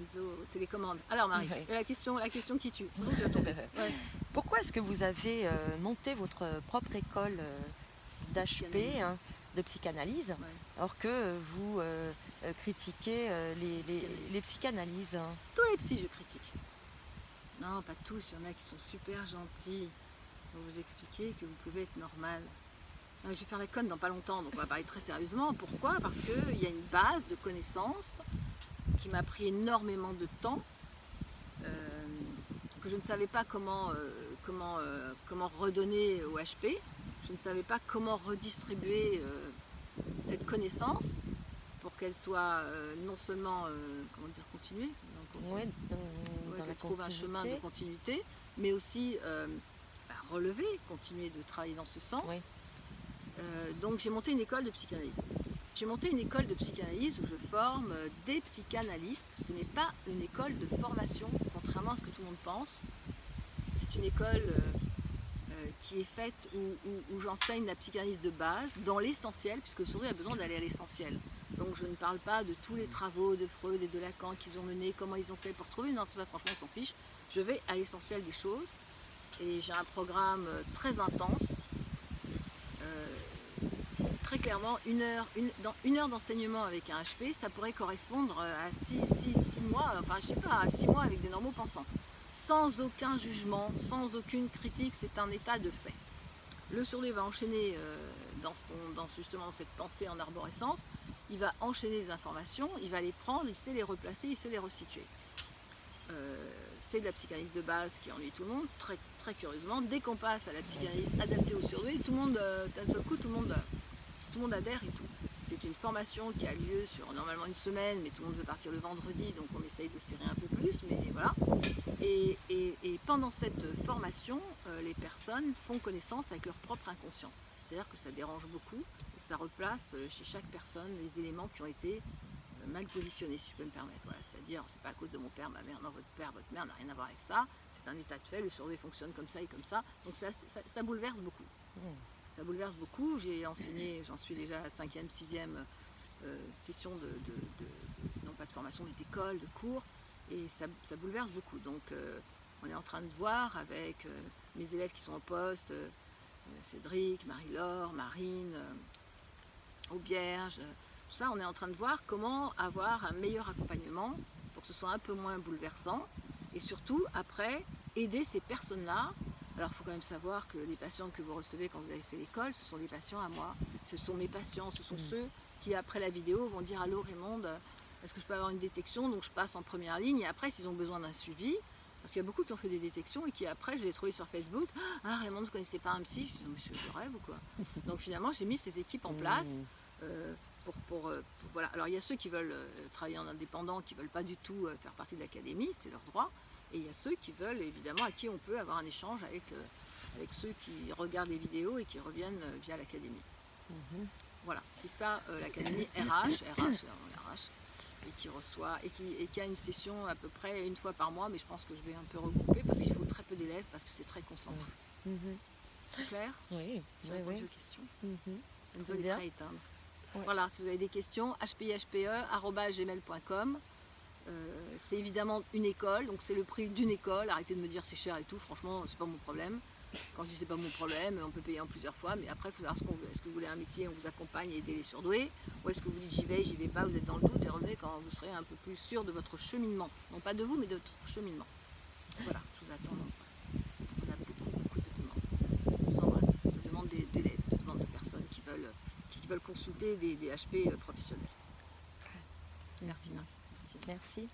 Enzo télécommande. Alors Marie, Ouais. la question qui tue. Donc, tu vas tomber. Ouais. Pourquoi est-ce que vous avez monté votre propre école d'HP, Psychanalyse. hein, de psychanalyse, Ouais. alors que vous critiquez Psychanalyse. les psychanalyses, hein? Tous les psys, je critique. Non, pas tous. Il y en a qui sont super gentils. Pour vous expliquer que vous pouvez être normal. Je vais faire la conne dans pas longtemps, donc on va parler très sérieusement. Pourquoi? Parce qu'il y a une base de connaissances qui m'a pris énormément de temps, que je ne savais pas comment redonner au HP. Je ne savais pas comment redistribuer cette connaissance pour qu'elle soit non seulement comment dire, continuée, Ouais, dans la qu'elle trouve un chemin de continuité. continuité, mais aussi relever, continuer de travailler dans ce sens. Oui. Donc j'ai monté une école de psychanalyse. J'ai monté une école de psychanalyse où je forme des psychanalystes. Ce n'est pas une école de formation, contrairement à ce que tout le monde pense. C'est une école qui est faite où j'enseigne la psychanalyse de base, dans l'essentiel, puisque Souris a besoin d'aller à l'essentiel. Donc je ne parle pas de tous les travaux de Freud et de Lacan qu'ils ont menés, comment ils ont fait pour trouver, non, ça franchement on s'en fiche. Je vais à l'essentiel des choses et j'ai un programme très intense. Très clairement, dans une heure d'enseignement avec un HP, ça pourrait correspondre à 6 mois, enfin je sais pas, à 6 mois avec des normaux pensants. Sans aucun jugement, sans aucune critique, c'est un état de fait. Le sourd va enchaîner justement cette pensée en arborescence, il va enchaîner les informations, il va les prendre, il sait les replacer, il sait les resituer. C'est de la psychanalyse de base qui ennuie tout le monde, très, très curieusement. Dès qu'on passe à la psychanalyse adaptée au surdoué, tout le monde, d'un seul coup, tout le monde adhère et tout. C'est une formation qui a lieu sur normalement une semaine, mais tout le monde veut partir le vendredi, donc on essaye de serrer un peu plus, mais voilà. Et pendant cette formation, les personnes font connaissance avec leur propre inconscient. C'est-à-dire que ça dérange beaucoup, et ça replace chez chaque personne les éléments qui ont été mal positionnés, si je peux me permettre. Voilà, c'est-à-dire, c'est pas à cause de mon père, ma mère, non, votre père, votre mère n'a rien à voir avec ça, c'est un état de fait, le survie fonctionne comme ça et comme ça, donc ça bouleverse beaucoup. Ça bouleverse beaucoup, j'ai enseigné, j'en suis déjà à la 5e, 6e session non pas de formation, mais d'école, de cours, et ça bouleverse beaucoup. Donc on est en train de voir avec mes élèves qui sont en poste, Cédric, Marie-Laure, Marine, Aubierge, tout ça, on est en train de voir comment avoir un meilleur accompagnement pour que ce soit un peu moins bouleversant, et surtout après aider ces personnes-là. Alors il faut quand même savoir que les patients que vous recevez quand vous avez fait l'école, ce sont des patients à moi, ce sont mes patients, ce sont ceux qui après la vidéo vont dire allô Raymonde, est-ce que je peux avoir une détection? Donc je passe en première ligne, et après s'ils ont besoin d'un suivi, parce qu'il y a beaucoup qui ont fait des détections et qui après je les ai trouvés sur Facebook, ah Raymonde, vous ne connaissez pas un psy? Je dis non monsieur, je rêve ou quoi? Donc finalement j'ai mis ces équipes en place. Voilà. Alors il y a ceux qui veulent travailler en indépendant, qui ne veulent pas du tout faire partie de l'académie, c'est leur droit. Et il y a ceux qui veulent, évidemment, à qui on peut avoir un échange avec ceux qui regardent les vidéos et qui reviennent via l'académie. Voilà, c'est ça l'académie RH, et qui reçoit, et qui a une session à peu près une fois par mois, mais je pense que je vais un peu regrouper parce qu'il faut très peu d'élèves, parce que c'est très concentré. C'est clair? Oui, J'ai répondu aux questions. Enzo est prêt à éteindre. Ouais. Voilà, si vous avez des questions, hpihpe@gmail.com. C'est évidemment une école, donc c'est le prix d'une école. Arrêtez de me dire c'est cher et tout, franchement, c'est pas mon problème. Quand je dis c'est pas mon problème, on peut payer en plusieurs fois, mais après, il faut savoir ce qu'on veut. Est-ce que vous voulez un métier, on vous accompagne et aider les surdoués, ou est-ce que vous dites j'y vais pas, vous êtes dans le doute et revenez quand vous serez un peu plus sûr de votre cheminement. Non pas de vous, mais de votre cheminement. Voilà, je vous attends. On a beaucoup de demandes. Je vous embrasse. De demandes d'élèves, de demandes de personnes qui veulent consulter des HP professionnels. Merci Marie. Merci.